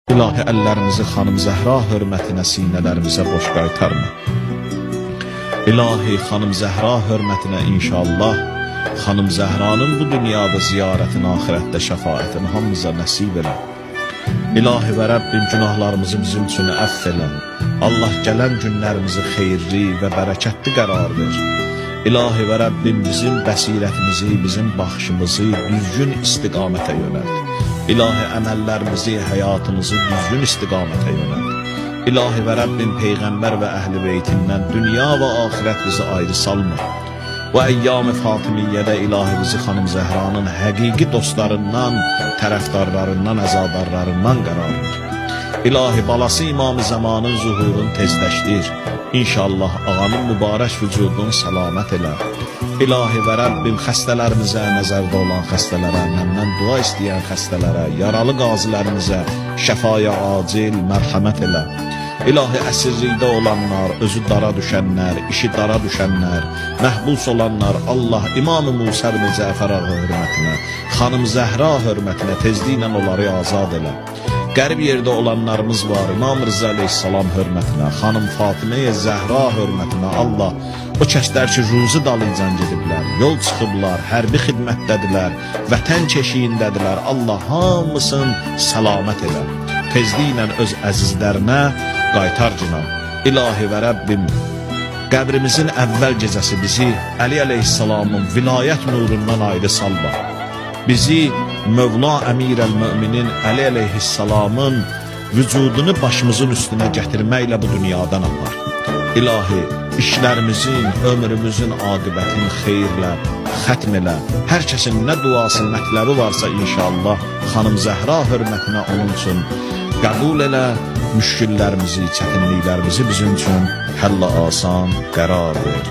İlahi əllərimizi xanım Zəhra hörmətinə sinələrimizə boş qaytarma. İlahi xanım Zəhra hörmətinə inşallah xanım Zəhranın bu dünyada ziyarətini, ahirətdə şəfaətini hamımıza nəsib elə. İlahi və Rəbbim günahlarımızı bizim üçün əff elə. Allah gələn günlərimizi xeyirli və bərəkətli qərar ver. İlahi və Rəbbim bizim bəsirətimizi, bizim baxışımızı düzgün istiqamətə yönəlt. İlahi əməllərimizi, həyatımızı düzgün istiqamətə yönəlt. İlahi və Rəbbim Peyğəmbər və əhl-i beytindən dünya və axirət bizi ayrı salma. Bu əyyam-ı Fatimiyyədə ilahi bizi xanım Zəhranın həqiqi dostlarından, tərəfdarlarından, əzadarlarından qərar ver. İlahi balası İmam-ı Zamanın zuhurunu tezləşdir. İnşallah ağanın mübarək vücudunu səlamət elə. İlahi və Rəbbim xəstələrimizə, nəzərdə olan xəstələrə, məndən dua istəyən xəstələrə, yaralı qazilərimizə şəfaya acil mərhəmət elə. İlahi əsirlikdə olanlar, özü dara düşənlər, işi dara düşənlər, məhbus olanlar, Allah İmam-ı Musa ibn Cəfər ağa hörmətinə, xanım Zəhra hörmətinə tezliklə onları azad elə. Qərib yerdə olanlarımız var, İmam Rıza aleyhissalam hörmətinə, xanım Fatiməyə Zəhra hörmətinə, Allah o kəslər ki, ruzi dalıcan gediblər, yol çıxıblar, hərbi xidmətdədirlər, vətən keşiyindədirlər, Allah hamısın səlamət elə. Tezliklə öz əzizlərinə qaytar cinan. İlahi və Rəbbim, qəbrimizin əvvəl gecəsi bizi Əli əleyhissalamın vilayət nurundan ayrı salma. Bizi Mövla Əmir-əl-Möminin Əli əleyhissalamın vücudunu başımızın üstünə gətirməklə bu dünyadan apar. İlahi, işlərimizin, ömrümüzün aqibətini xeyirlə, xətm elə. Hər kəsin nə duası, mətləbi varsa inşallah xanım Zəhra hörmətinə onun üçün qəbul elə. Müşkillərimizi, çətinliklərimizi bizim üçün həll asan qərar ver.